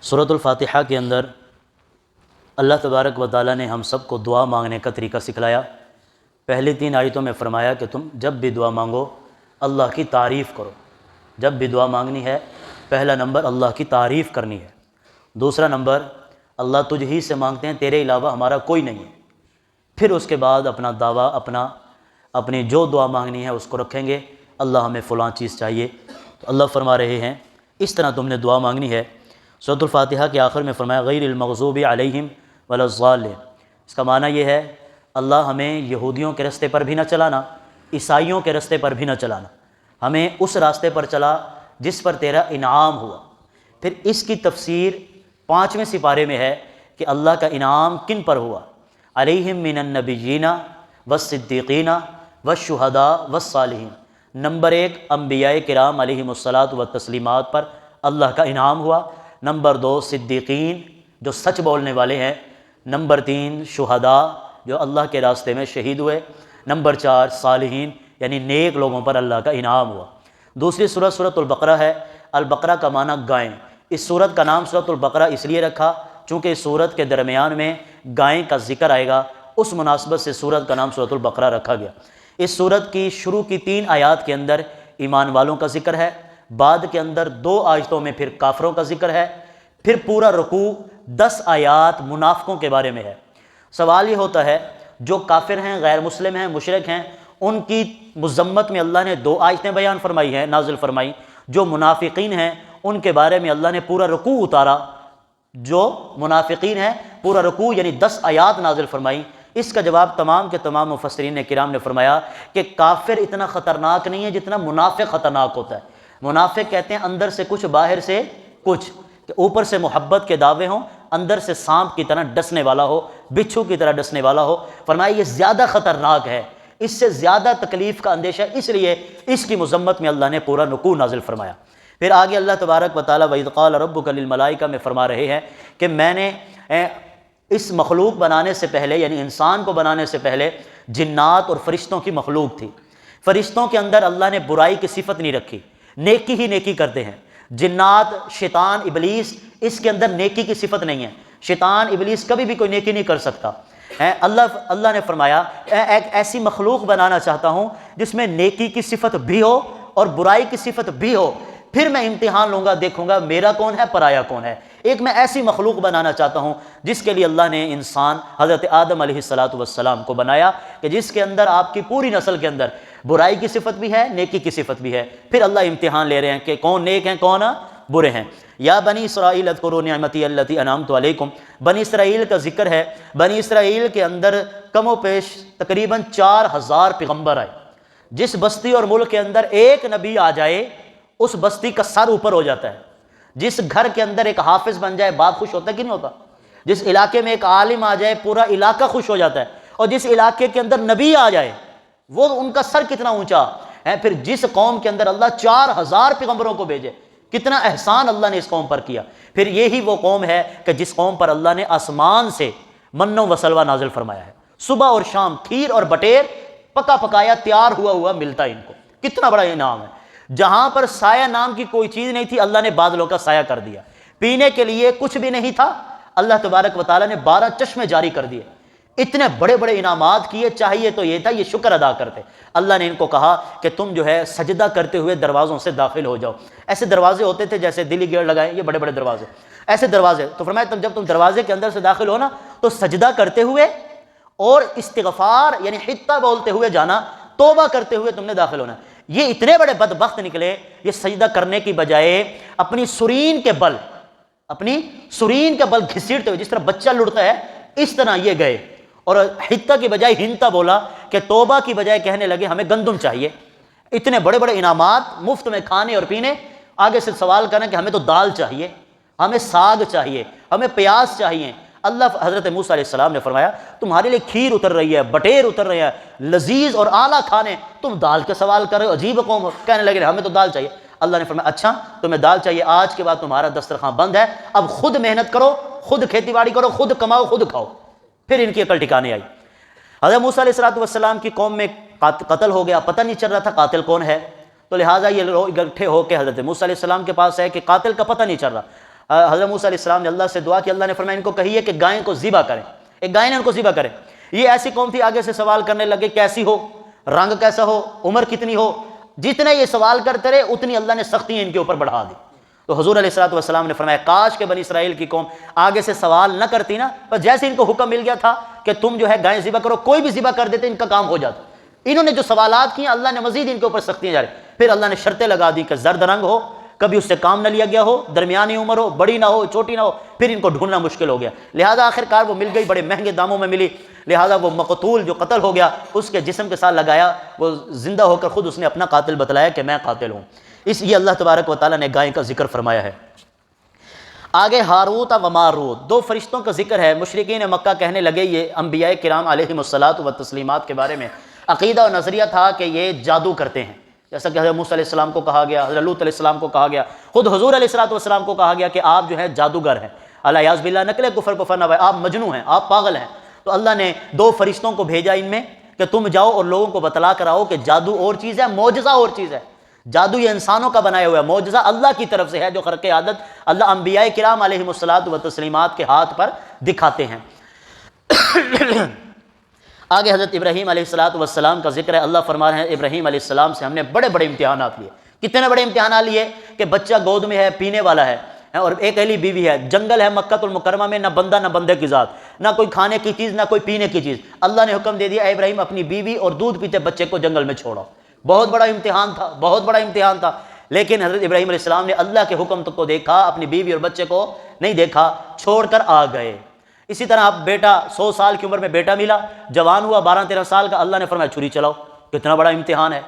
سورۃ الفاتحہ کے اندر اللہ تبارک و تعالیٰ نے ہم سب کو دعا مانگنے کا طریقہ سکھلایا۔ پہلی 3 آیتوں میں فرمایا کہ تم جب بھی دعا مانگو اللہ کی تعریف کرو۔ جب بھی دعا مانگنی ہے پہلا نمبر اللہ کی تعریف کرنی ہے، دوسرا نمبر اللہ تجھ ہی سے مانگتے ہیں، تیرے علاوہ ہمارا کوئی نہیں ہے۔ پھر اس کے بعد اپنا دعویٰ اپنی جو دعا مانگنی ہے اس کو رکھیں گے، اللہ ہمیں فلاں چیز چاہیے، تو اللہ فرما رہے ہیں اس طرح تم نے دعا مانگنی ہے۔ سورۃ الفاتحہ کے آخر میں فرمایا غیر المغضوب علیہم ولا الضالین۔ اس کا معنی یہ ہے اللہ ہمیں یہودیوں کے راستے پر بھی نہ چلانا، عیسائیوں کے راستے پر بھی نہ چلانا، ہمیں اس راستے پر چلا جس پر تیرا انعام ہوا۔ پھر اس کی تفسیر 5ویں سپارے میں ہے کہ اللہ کا انعام کن پر ہوا، علیہم من النبیین والصدیقین والشہداء والصالحین۔ نمبر 1 انبیاء کرام علیہم الصلاۃ والتسلیمات پر اللہ کا انعام ہوا، نمبر 2 صدیقین جو سچ بولنے والے ہیں، نمبر 3 شہداء جو اللہ کے راستے میں شہید ہوئے، نمبر 4 صالحین یعنی نیک لوگوں پر اللہ کا انعام ہوا۔ دوسری سورۃ سورۃ البقرہ ہے۔ البقرہ کا معنی گائیں۔ اس سورت کا نام سورۃ البقرہ اس لیے رکھا چونکہ اس سورت کے درمیان میں گائیں کا ذکر آئے گا، اس مناسبت سے سورت کا نام سورۃ البقرہ رکھا گیا۔ اس سورت کی شروع کی 3 آیات کے اندر ایمان والوں کا ذکر ہے، بعد کے اندر 2 آیتوں میں پھر کافروں کا ذکر ہے، پھر پورا رکوع 10 آیات منافقوں کے بارے میں ہے۔ سوال یہ ہوتا ہے جو کافر ہیں، غیر مسلم ہیں، مشرک ہیں، ان کی مذمت میں اللہ نے 2 آیتیں بیان فرمائی ہیں، نازل فرمائی۔ جو منافقین ہیں ان کے بارے میں اللہ نے پورا رکوع اتارا، جو منافقین ہیں پورا رکوع یعنی 10 آیات نازل فرمائی۔ اس کا جواب تمام کے تمام مفسرین کرام نے فرمایا کہ کافر اتنا خطرناک نہیں ہے جتنا منافق خطرناک ہوتا ہے۔ منافق کہتے ہیں اندر سے کچھ باہر سے کچھ، کہ اوپر سے محبت کے دعوے ہوں، اندر سے سانپ کی طرح ڈسنے والا ہو، بچھو کی طرح ڈسنے والا ہو۔ فرمایا یہ زیادہ خطرناک ہے، اس سے زیادہ تکلیف کا اندیشہ، اس لیے اس کی مذمت میں اللہ نے پورا رکوع نازل فرمایا۔ پھر آگے اللہ تبارک و تعالیٰ وَإِذْ قَالَ رَبُّكَ لِلْمَلَائِكَةِ میں فرما رہے ہیں کہ میں نے اس مخلوق بنانے سے پہلے یعنی انسان کو بنانے سے پہلے جنات اور فرشتوں کی مخلوق تھی۔ فرشتوں کے اندر اللہ نے برائی کی صفت نہیں رکھی، نیکی ہی نیکی کرتے ہیں۔ جنات، شیطان، ابلیس، اس کے اندر نیکی کی صفت نہیں ہے۔ شیطان، ابلیس کبھی بھی کوئی نیکی نہیں کر سکتا۔ اللہ نے فرمایا ایک ایسی مخلوق بنانا چاہتا ہوں جس میں نیکی کی صفت بھی ہو اور برائی کی صفت بھی ہو، پھر میں امتحان لوں گا، دیکھوں گا میرا کون ہے پرایا کون ہے۔ ایک میں ایسی مخلوق بنانا چاہتا ہوں جس کے لیے اللہ نے انسان حضرت آدم علیہ السلام کو بنایا کہ جس کے اندر آپ کی پوری نسل کے اندر برائی کی صفت بھی ہے، نیکی کی صفت بھی ہے۔ پھر اللہ امتحان لے رہے ہیں کہ کون نیک ہیں کون برے ہیں۔ یا بنی اسرائیل اذکروا نعمتی التی انعمت علیکم۔ بنی اسرائیل کا ذکر ہے۔ بنی اسرائیل کے اندر کم و بیش تقریباً 4000 پیغمبر آئے۔ جس بستی اور ملک کے اندر ایک نبی آ جائے اس بستی کا سر اوپر ہو جاتا ہے۔ جس گھر کے اندر ایک حافظ بن جائے باپ خوش ہوتا ہے کہ نہیں ہوتا؟ جس علاقے میں ایک عالم آ جائے پورا علاقہ خوش ہو جاتا ہے، اور جس علاقے کے اندر نبی آ جائے وہ ان کا سر کتنا اونچا ہے۔ پھر جس قوم کے اندر اللہ 4000 پیغمبروں کو بھیجے، کتنا احسان اللہ نے اس قوم پر کیا۔ پھر یہی وہ قوم ہے کہ جس قوم پر اللہ نے آسمان سے من و سلویٰ نازل فرمایا ہے، صبح اور شام کھیر اور بٹیر پکا پکایا تیار ہوا ملتا ہے ان کو۔ کتنا بڑا انعام ہے۔ جہاں پر سایہ نام کی کوئی چیز نہیں تھی اللہ نے بادلوں کا سایہ کر دیا، پینے کے لیے کچھ بھی نہیں تھا اللہ تبارک و تعالیٰ نے 12 چشمے جاری کر دیے۔ اتنے بڑے بڑے انعامات کیے، چاہیے تو یہ تھا یہ شکر ادا کرتے۔ اللہ نے ان کو کہا کہ تم جو ہے سجدہ کرتے ہوئے دروازوں سے داخل ہو جاؤ۔ ایسے دروازے ہوتے تھے جیسے دلی گیٹ لگائے، یہ بڑے بڑے دروازے، ایسے دروازے۔ تو فرمایا جب تم دروازے کے اندر سے داخل ہو نا تو سجدہ کرتے ہوئے اور استغفار یعنی حطہ بولتے ہوئے جانا، توبہ کرتے ہوئے تم نے داخل ہونا۔ یہ اتنے بڑے بدبخت نکلے، یہ سجدہ کرنے کی بجائے اپنی سرین کے بل گھسیٹتے ہوئے، جس طرح بچہ لڑتا ہے اس طرح یہ گئے، اور حطہ کی بجائے ہنتا بولا کہ توبہ کی بجائے کہنے لگے ہمیں گندم چاہیے۔ اتنے بڑے بڑے انعامات مفت میں کھانے اور پینے، آگے سے سوال کرنا کہ ہمیں تو دال چاہیے، ہمیں ساگ چاہیے، ہمیں پیاز چاہیے۔ اللہ حضرت موسیٰ علیہ السلام نے فرمایا تمہارے لیے کھیر اتر رہی ہے، بٹیر اتر رہی ہے، لذیذ اور اعلیٰ کھانے، تم دال کا سوال کر رہے ہو، عجیب قوم ہو۔ کہنے لگے ہمیں تو دال چاہیے۔ اللہ نے فرمایا اچھا تمہیں دال چاہیے، آج کے بعد تمہارا دسترخوان بند ہے، اب خود محنت کرو، خود کھیتی باڑی کرو، خود کماؤ، خود کھاؤ۔ پھر ان کی عقل ٹھکانے آئی۔ حضرت موسیٰ علیہ السلام کی قوم میں قتل ہو گیا، پتہ نہیں چل رہا تھا قاتل کون ہے، تو لہٰذا یہ لوگ اکٹھے ہو کے حضرت موسیٰ علیہ السلام کے پاس ہے کہ قاتل کا پتہ نہیں چل رہا۔ حضرت موسیٰ علیہ السلام نے اللہ سے دعا کی، اللہ نے فرمایا ان کو کہیے کہ گائیں کو ذبح کریں، ایک گائے نے ان کو ذبح کریں۔ یہ ایسی قوم تھی، آگے سے سوال کرنے لگے کیسی ہو، رنگ کیسا ہو، عمر کتنی ہو، جتنے یہ سوال کرتے رہے اتنی اللہ نے سختیاں ان کے اوپر بڑھا دی۔ تو حضور علیہ الصلوۃ والسلام نے فرمایا کاش کہ بنی اسرائیل کی قوم آگے سے سوال نہ کرتی نا، بس جیسے ان کو حکم مل گیا تھا کہ تم جو ہے گائیں ذبح کرو، کوئی بھی ذبح کر دیتے ان کا کام ہو جاتا۔ انہوں نے جو سوالات کیے اللہ نے مزید ان کے اوپر سختیاں جاری، پھر اللہ نے شرطیں لگا دی کہ زرد رنگ ہو، کبھی اس سے کام نہ لیا گیا ہو، درمیانی عمر ہو، بڑی نہ ہو چھوٹی نہ ہو، پھر ان کو ڈھونڈنا مشکل ہو گیا۔ لہذا آخر کار وہ مل گئی، بڑے مہنگے داموں میں ملی، لہذا وہ مقتول جو قتل ہو گیا اس کے جسم کے ساتھ لگایا، وہ زندہ ہو کر خود اس نے اپنا قاتل بتلایا کہ میں قاتل ہوں۔ اس لیے اللہ تبارک و تعالیٰ نے گائے کا ذکر فرمایا ہے۔ آگے ہاروت و ماروت، دو فرشتوں کا ذکر ہے۔ مشرکین مکہ کہنے لگے، یہ انبیاء کرام علیہم الصلاۃ و تسلیمات کے بارے میں عقیدہ و نظریہ تھا کہ یہ جادو کرتے ہیں، جیسا کہ حضرت موسیٰ علیہ السلام کو کہا گیا، حضرت لوط علیہ السلام کو کہا گیا، خود حضور علیہ الصلوۃ والسلام کو کہا گیا کہ آپ جو ہے جادوگر ہیں، الیاذ باللہ نقل کفر کو فرنا، آپ مجنون ہیں، آپ پاگل ہیں۔ تو اللہ نے دو فرشتوں کو بھیجا ان میں کہ تم جاؤ اور لوگوں کو بتلا کر آؤ کہ جادو اور چیز ہے، معجزہ اور چیز ہے۔ جادو یہ انسانوں کا بنایا ہوا ہے، معجزہ اللہ کی طرف سے ہے جو خرق عادت اللہ انبیاء کرام علیہم الصلاۃ و تسلیمات کے ہاتھ پر دکھاتے ہیں۔ آگے حضرت ابراہیم علیہ الصلاۃ والسلام کا ذکر ہے۔ اللہ فرما رہے ہیں ابراہیم علیہ السلام سے ہم نے بڑے بڑے امتحانات لیے۔ کتنے بڑے امتحانات لیے کہ بچہ گود میں ہے، پینے والا ہے، اور ایک اہلی بیوی ہے، جنگل ہے مکہ المکرمہ میں، نہ بندہ نہ بندے کی ذات، نہ کوئی کھانے کی چیز نہ کوئی پینے کی چیز۔ اللہ نے حکم دے دیا اے ابراہیم اپنی بیوی اور دودھ پیتے بچے کو جنگل میں چھوڑو۔ بہت بڑا امتحان تھا، بہت بڑا امتحان تھا، لیکن حضرت ابراہیم علیہ السلام نے اللہ کے حکم کو دیکھا، اپنی بیوی اور بچے کو نہیں دیکھا، چھوڑ کر آ گئے۔ اسی طرح اب بیٹا 100 سال کی عمر میں بیٹا ملا، جوان ہوا 12-13 سال کا، اللہ نے فرمایا چھری چلاؤ، کتنا بڑا امتحان ہے۔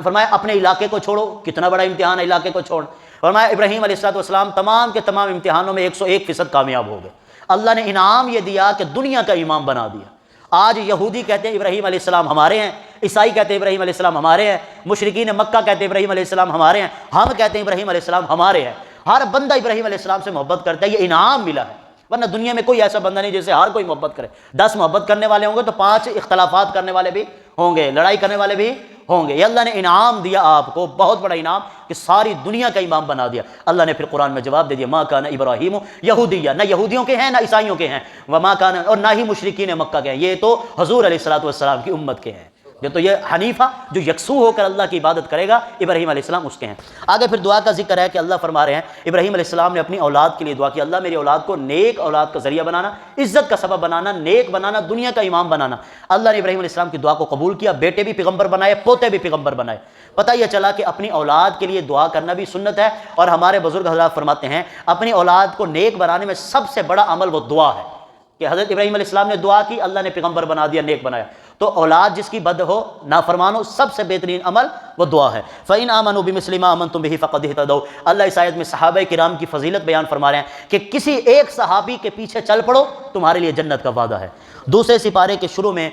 فرمایا اپنے علاقے کو چھوڑو، کتنا بڑا امتحان ہے علاقے کو چھوڑ۔ فرمایا ابراہیم علیہ الصلوۃ والسلام تمام کے تمام امتحانوں میں 101% کامیاب ہو گئے۔ اللہ نے انعام یہ دیا کہ دنیا کا امام بنا دیا۔ آج یہودی کہتے ہیں ابراہیم علیہ السلام ہمارے ہیں، عیسائی کہتے ہیں ابراہیم علیہ السلام ہمارے ہیں، مشرکین مکہ کہتے ہیں ابراہیم علیہ السلام ہمارے ہیں، ہم کہتے ہیں ابراہیم علیہ السلام ہمارے ہیں۔ ہر بندہ ابراہیم علیہ السلام سے محبت کرتا ہے، یہ انعام ملا ہے، ورنہ دنیا میں کوئی ایسا بندہ نہیں جیسے ہر کوئی محبت کرے۔ 10 محبت کرنے والے ہوں گے تو 5 اختلافات کرنے والے بھی ہوں گے، لڑائی کرنے والے بھی ہوں گے۔ یہ اللہ نے انعام دیا آپ کو، بہت بڑا انعام کہ ساری دنیا کا امام بنا دیا۔ اللہ نے پھر قرآن میں جواب دے دیا ما کان ابراہیم یہودیہ، نہ یہودیوں کے ہیں نہ عیسائیوں کے ہیں، وما کان، اور نہ ہی مشرکین مکہ کے ہیں، یہ تو حضور علیہ الصلوۃ والسلام کی امت کے ہیں۔ جو تو یہ حنیفہ جو یکسو ہو کر اللہ کی عبادت کرے گا، ابراہیم علیہ السلام اس کے ہیں۔ آگے پھر دعا کا ذکر ہے کہ اللہ فرما رہے ہیں ابراہیم علیہ السلام نے اپنی اولاد کے لیے دعا کی، اللہ میری اولاد کو نیک اولاد کا ذریعہ بنانا، عزت کا سبب بنانا، نیک بنانا، دنیا کا امام بنانا۔ اللہ نے ابراہیم علیہ السلام کی دعا کو قبول کیا، بیٹے بھی پیغمبر بنائے، پوتے بھی پیغمبر بنائے۔ پتہ یہ چلا کہ اپنی اولاد کے لیے دعا کرنا بھی سنت ہے، اور ہمارے بزرگ حضرات فرماتے ہیں اپنی اولاد کو نیک بنانے میں سب سے بڑا عمل وہ دعا ہے کہ حضرت ابراہیم علیہ السلام نے دعا کی، اللہ نے پیغمبر بنا دیا، نیک بنایا۔ تو اولاد جس کی بد ہو، نافرمان ہو، سب سے بہترین عمل وہ دعا ہے۔ فَإِنْ آمَنُوا بِمِثْلِ مَا آمَنْتُمْ بِهِ فَقَدْ اهْتَدَوْا۔ اللہ اس آیت میں صحابہ کرام کی فضیلت بیان فرما رہے ہیں کہ کسی ایک صحابی کے پیچھے چل پڑو، تمہارے لیے جنت کا وعدہ ہے۔ دوسرے سپارے کے شروع میں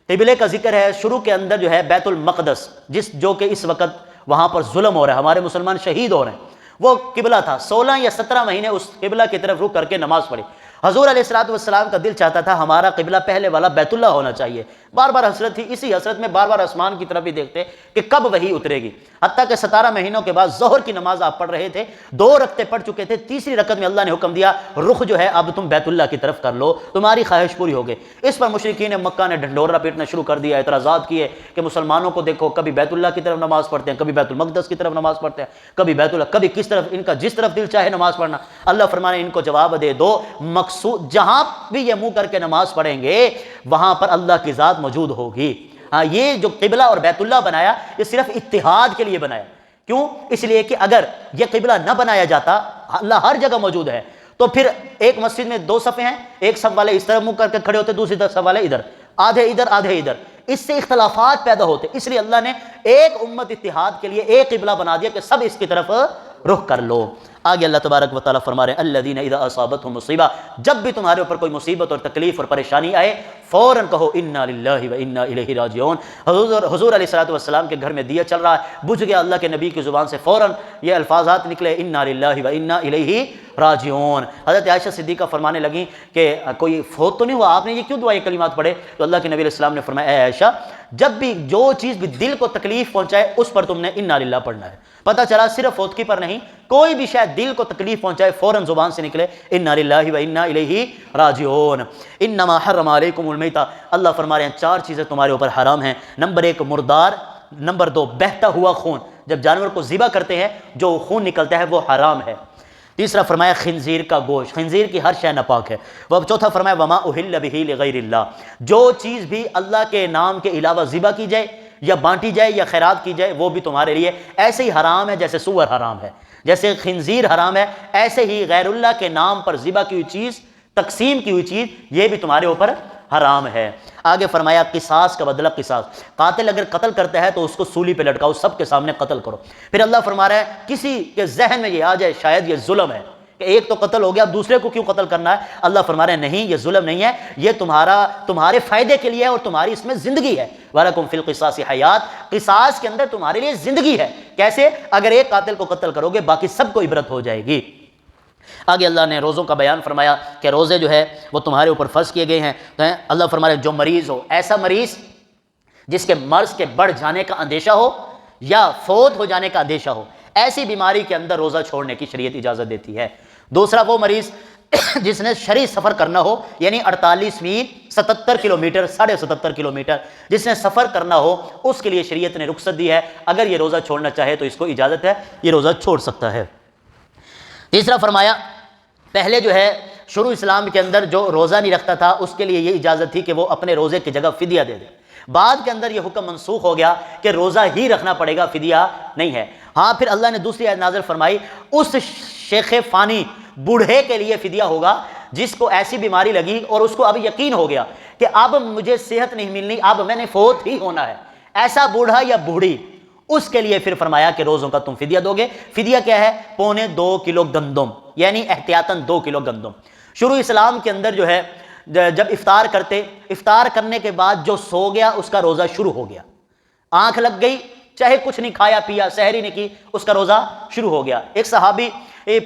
قبلے کا ذکر ہے، شروع کے اندر جو ہے بیت المقدس، جو کہ اس وقت وہاں پر ظلم ہو رہا ہے، ہمارے مسلمان شہید ہو رہے ہیں، وہ قبلہ تھا۔ 16 یا 17 مہینے اس قبلہ کی طرف رخ کر کے نماز پڑھی۔ حضور علیہ الصلوۃ والسلام کا دل چاہتا تھا ہمارا قبلہ پہلے والا بیت اللہ ہونا چاہیے، بار بار حسرت تھی، اسی حسرت میں بار بار آسمان کی طرف ہی دیکھتے کہ کب وہی اترے گی۔ حتیٰ کہ 17 مہینوں کے بعد ظہر کی نماز آپ پڑھ رہے تھے، 2 رکعتیں پڑھ چکے تھے، تیسری رکعت میں اللہ نے حکم دیا رخ جو ہے اب تم بیت اللہ کی طرف کر لو، تمہاری خواہش پوری ہو گئی۔ اس پر مشرکین مکہ نے ڈھنڈورا پیٹنا شروع کر دیا، اعتراضات کیے کہ مسلمانوں کو دیکھو کبھی بیت اللہ کی طرف نماز پڑھتے ہیں، کبھی بیت المقدس کی طرف نماز پڑھتے ہیں، کبھی بیت اللہ، کبھی کس طرف، ان کا جس طرف دل چاہے نماز پڑھنا۔ اللہ فرمانے ان کو جواب دے دو، مقصود جہاں بھی یہ منہ کر کے نماز پڑھیں گے وہاں پر اللہ کی ذات موجود ہوگی۔ ہاں، یہ جو قبلہ اور بیت اللہ بنایا یہ صرف اتحاد کے لیے بنایا۔ کیوں؟ اس لیے کہ اگر یہ قبلہ نہ بنایا جاتا، اللہ ہر جگہ موجود ہے، تو پھر ایک مسجد میں 2 صفیں ہیں، ایک صف والے اس طرف منہ کر کے کھڑے ہوتے، دوسری طرف صف والے ادھر، آدھے ادھر آدھے ادھر، اس سے اختلافات پیدا ہوتے۔ اس لیے اللہ نے ایک امت اتحاد کے لیے ایک قبلہ بنا دیا کہ سب اس کی طرف رخ کر لو۔ آگے اللہ تبارک و تعالیٰ فرما رہے ہیں الذین اذا اصابتهم مصیبہ، جب بھی تمہارے اوپر کوئی مصیبت اور تکلیف اور پریشانی آئے فوراً کہو انا للہ و انا الیہ راجعون۔ حضور علیہ الصلوۃ والسلام کے گھر میں دیا چل رہا ہے، بجھ گیا، اللہ کے نبی کی زبان سے فوراً یہ الفاظات نکلے انا للہ و انا الیہ راجعون۔ حضرت عائشہ صدیقہ فرمانے لگیں کہ کوئی فوت تو نہیں ہوا، آپ نے یہ کیوں دعا یہ کلمات پڑھے؟ تو اللہ کے نبی علیہ السلام نے فرمایا اے عائشہ، جب بھی جو چیز بھی دل کو تکلیف پہنچائے اس پر تم نے انا للہ پڑھنا ہے۔ پتہ چلا صرف فوتگی پر نہیں، کوئی بھی شاید دل کو تکلیف پہنچائے فوراً زبان سے نکلے انا للہ و انا الیہ راجعون۔ انما حرم علیکم المیتہ، اللہ فرما رہے ہیں 4 چیزیں تمہارے اوپر حرام ہیں۔ نمبر 1 مردار، نمبر 2 بہتا ہوا خون، جب جانور کو ذبح کرتے ہیں جو خون نکلتا ہے وہ حرام ہے۔ تیسرا فرمایا خنزیر کا گوشت، خنزیر کی ہر شے ناپاک ہے۔ وہ چوتھا فرمایا وما اہل بہ لغیر اللہ، جو چیز بھی اللہ کے نام کے علاوہ ذبح کی جائے یا بانٹی جائے یا خیرات کی جائے وہ بھی تمہارے لیے ایسے ہی حرام ہے جیسے سور حرام ہے، جیسے خنزیر حرام ہے، ایسے ہی غیر اللہ کے نام پر ذبح کی ہوئی چیز، تقسیم کی ہوئی چیز، یہ بھی تمہارے اوپر حرام ہے۔ آگے فرمایا قصاص کا بدلہ قصاص، قاتل اگر قتل کرتا ہے تو اس کو سولی پہ لٹکاؤ، سب کے سامنے قتل کرو۔ پھر اللہ فرما رہا ہے کسی کے ذہن میں یہ آ جائے شاید یہ ظلم ہے کہ ایک تو قتل ہو گیا، دوسرے کو کیوں قتل کرنا ہے، اللہ فرما رہے ہیں نہیں، یہ ظلم نہیں ہے، یہ تمہارے فائدے کے لیے ہے اور تمہاری اس میں زندگی ہے۔ وَلَكُمْ فِي الْقِصَاصِ حَيَاةٌ، قصاص کے اندر تمہارے لیے زندگی ہے۔ کیسے؟ اگر ایک قاتل کو قتل کرو گے باقی سب کو عبرت ہو جائے گی۔ آگے اللہ نے روزوں کا بیان فرمایا کہ روزے جو ہے وہ تمہارے اوپر فرض کیے گئے ہیں۔ تو اللہ فرما رہے ہیں جو مریض ہو، ایسا مریض جس کے مرض کے بڑھ جانے کا اندیشہ ہو یا فوت ہو جانے کا اندیشہ ہو، ایسی بیماری کے اندر روزہ چھوڑنے کی شریعت اجازت دیتی ہے۔ دوسرا وہ مریض جس نے شرعی سفر کرنا ہو، یعنی 48 میل 77 کلومیٹر 77.5 کلومیٹر جس نے سفر کرنا ہو، اس کے لیے شریعت نے رخصت دی ہے، اگر یہ روزہ چھوڑنا چاہے تو اس کو اجازت ہے، یہ روزہ چھوڑ سکتا ہے۔ تیسرا فرمایا پہلے جو ہے شروع اسلام کے اندر جو روزہ نہیں رکھتا تھا اس کے لیے یہ اجازت تھی کہ وہ اپنے روزے کی جگہ فدیہ دے دے، بعد کے اندر یہ حکم منسوخ ہو گیا کہ روزہ ہی رکھنا پڑے گا، فدیہ نہیں ہے۔ ہاں پھر اللہ نے دوسری آیت نازل فرمائی اس شیخ فانی بوڑھے کے لیے فدیہ ہوگا جس کو ایسی بیماری لگی اور اس کو اب یقین ہو گیا کہ اب مجھے صحت نہیں ملنی، اب میں نے فوت ہی ہونا ہے، ایسا بوڑھا یا بوڑھی، اس کے لیے پھر فرمایا کہ روزوں کا تم فدیہ دو گے۔ فدیہ کیا ہے؟ 2.25 کلو گندم، یعنی احتیاطاً 2 کلو گندم۔ شروع اسلام کے اندر جو ہے جب افطار کرتے، افطار کرنے کے بعد جو سو گیا اس کا روزہ شروع ہو گیا، آنکھ لگ گئی چاہے کچھ نہیں کھایا پیا، سحری نہیں کی، اس کا روزہ شروع ہو گیا۔ ایک صحابی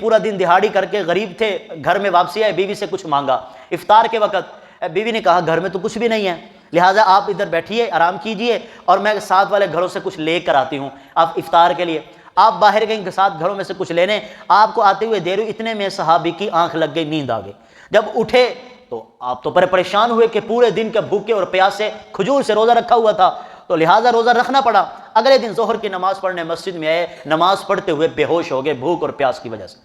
پورا دن دہاڑی کر کے غریب تھے، گھر میں واپسی آئے، بیوی سے کچھ مانگا افطار کے وقت، بیوی نے کہا گھر میں تو کچھ بھی نہیں ہے، لہٰذا آپ ادھر بیٹھیے آرام کیجئے اور میں ساتھ والے گھروں سے کچھ لے کر آتی ہوں آپ افطار کے لیے۔ آپ باہر گئیں ساتھ گھروں میں سے کچھ لینے، آپ کو آتے ہوئے دیر ہوئی، اتنے میں صحابی کی آنکھ لگ گئی، نیند آ گئی۔ جب اٹھے تو آپ تو پریشان ہوئے کہ پورے دن کے بھوکے اور پیاسے کھجور سے روزہ رکھا ہوا تھا، تو لہٰذا روزہ رکھنا پڑا۔ اگلے دن ظہر کی نماز پڑھنے مسجد میں آئے، نماز پڑھتے ہوئے بے ہوش ہو گئے بھوک اور پیاس کی وجہ سے۔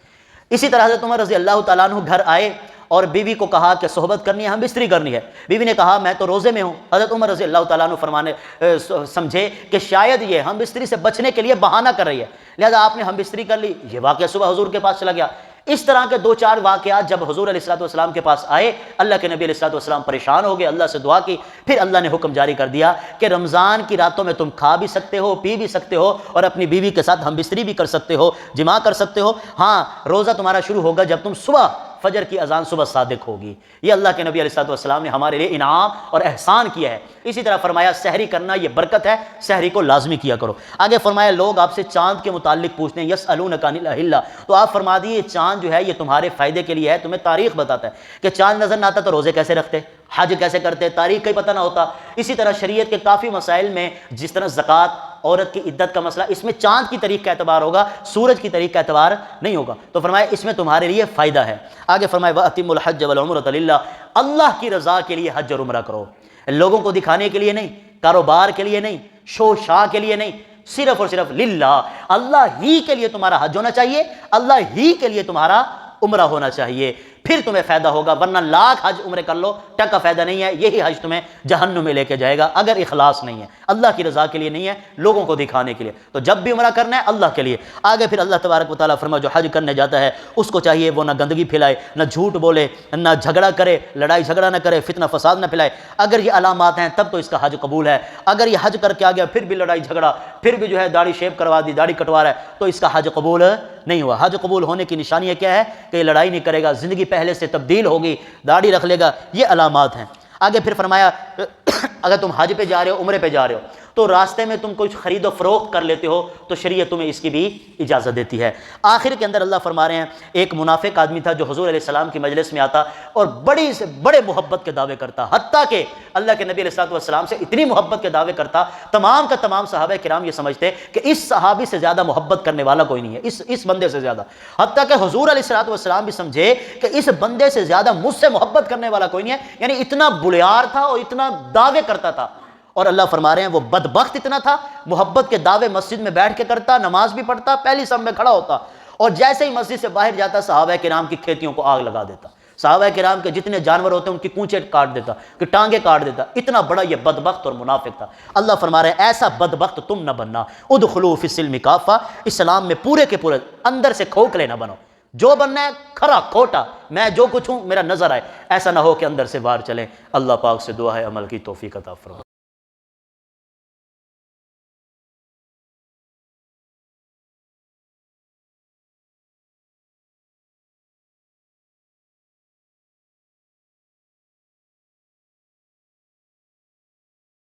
اسی طرح حضرت عمر رضی اللہ تعالیٰ عنہ گھر آئے اور بیوی کو کہا کہ صحبت کرنی ہے، ہم بستری کرنی ہے۔ بیوی نے کہا میں تو روزے میں ہوں۔ حضرت عمر رضی اللہ تعالیٰ عنہ سمجھے کہ شاید یہ ہم بستری سے بچنے کے لیے بہانہ کر رہی ہے، لہذا آپ نے ہم بستری کر لی۔ یہ واقعہ صبح حضور کے پاس چلا گیا۔ اس طرح کے 2-4 واقعات جب حضور علیہ الصلوۃ والسلام کے پاس آئے، اللہ کے نبی علیہ الصلوۃ والسلام پریشان ہو گئے، اللہ سے دعا کی، پھر اللہ نے حکم جاری کر دیا کہ رمضان کی راتوں میں تم کھا بھی سکتے ہو، پی بھی سکتے ہو اور اپنی بیوی کے ساتھ ہم بستری بھی کر سکتے ہو، جماع کر سکتے ہو۔ ہاں روزہ تمہارا شروع ہوگا جب تم صبح فجر کی اذان صبح صادق ہوگی۔ یہ اللہ کے نبی علیہ الصلوۃ والسلام نے ہمارے لیے انعام اور احسان کیا ہے۔ اسی طرح فرمایا سحری کرنا یہ برکت ہے، سحری کو لازمی کیا کرو۔ آگے فرمایا لوگ آپ سے چاند کے متعلق پوچھتے ہیں، یسألونک عن الاہلہ، تو آپ فرما دیے چاند جو ہے یہ تمہارے فائدے کے لیے ہے، تمہیں تاریخ بتاتا ہے کہ چاند نظر نہ آتا تو روزے کیسے رکھتے، حج کیسے کرتے، تاریخ کا ہی پتہ نہ ہوتا۔ اسی طرح شریعت کے کافی مسائل میں جس طرح زکوٰۃ، عورت کی عدت کا مسئلہ، اس میں چاند کی تاریخ کا اعتبار ہوگا، سورج کی تاریخ کا اعتبار نہیں ہوگا، تو فرمایا اس میں تمہارے لیے فائدہ ہے۔ آگے فرمایا وَأَتِمُّ الْحَجَّ وَالْعُمْرَةَ لِلَّهِ، اللہ کی رضا کے لیے حج اور عمرہ کرو، لوگوں کو دکھانے کے لیے نہیں، کاروبار کے لیے نہیں، شو شاہ کے لیے نہیں، صرف اور صرف للہ، اللہ ہی کے لیے تمہارا حج ہونا چاہیے، اللہ ہی کے لیے تمہارا عمرہ ہونا چاہیے، پھر تمہیں فائدہ ہوگا، ورنہ لاکھ حج عمرے کر لو ٹکا فائدہ نہیں ہے، یہی حج تمہیں جہنم میں لے کے جائے گا اگر اخلاص نہیں ہے، اللہ کی رضا کے لیے نہیں ہے، لوگوں کو دکھانے کے لیے۔ تو جب بھی عمرہ کرنا ہے اللہ کے لیے۔ آگے پھر اللہ تبارک و تعالیٰ فرما جو حج کرنے جاتا ہے اس کو چاہیے وہ نہ گندگی پھیلائے، نہ جھوٹ بولے، نہ جھگڑا کرے، لڑائی جھگڑا نہ کرے، فتنہ فساد نہ پھیلائے۔ اگر یہ علامات ہیں تب تو اس کا حج قبول ہے، اگر یہ حج کر کے آ گیا پھر بھی لڑائی جھگڑا، پھر بھی جو ہے داڑھی شیو کروا دی، داڑھی کٹوا رہا ہے، تو اس کا حج قبول نہیں ہوا۔ حج قبول ہونے کی نشانی کیا ہے کہ یہ لڑائی نہیں کرے گا، زندگی پہلے سے تبدیل ہوگی، داڑھی رکھ لے گا، یہ علامات ہیں۔ آگے پھر فرمایا اگر تم حج پہ جا رہے ہو، عمرے پہ جا رہے ہو تو راستے میں تم کچھ خرید و فروخت کر لیتے ہو تو شریعت تمہیں اس کی بھی اجازت دیتی ہے۔ آخر کے اندر اللہ فرما رہے ہیں ایک منافق آدمی تھا جو حضور علیہ السلام کی مجلس میں آتا اور بڑی سے بڑے محبت کے دعوے کرتا، حتیٰ کہ اللہ کے نبی علیہ السلام سے اتنی محبت کے دعوے کرتا، تمام کا تمام صحابہ کرام یہ سمجھتے کہ اس صحابی سے زیادہ محبت کرنے والا کوئی نہیں ہے، اس بندے سے زیادہ، حتیٰ کہ حضور علیہ السلام بھی سمجھے کہ اس بندے سے زیادہ مجھ سے محبت کرنے والا کوئی نہیں ہے، یعنی اتنا بلیار تھا اور اتنا دعوے کرتا تھا۔ اور اللہ فرما رہے ہیں وہ بدبخت اتنا تھا، محبت کے دعوے مسجد میں بیٹھ کے کرتا، نماز بھی پڑھتا، پہلی صف میں کھڑا ہوتا، اور جیسے ہی مسجد سے باہر جاتا صحابہ کرام کی کھیتیوں کو آگ لگا دیتا، صحابہ کرام کے جتنے جانور ہوتے ہیں ان کی کونچیں کاٹ دیتا، کہ ٹانگیں کاٹ دیتا، اتنا بڑا یہ بدبخت اور منافق تھا۔ اللہ فرما رہے ہیں ایسا بدبخت تم نہ بننا، ادخلوا فی السلم کافہ، اسلام میں پورے کے پورے اندر سے کھوکھلے نہ بنو، جو بننا ہے کھرا کھوٹا، میں جو کچھ ہوں میرا نظر آئے، ایسا نہ ہو کہ اندر سے باہر چلیں۔ اللہ پاک سے دعا ہے عمل کی توفیق عطا فرمائے۔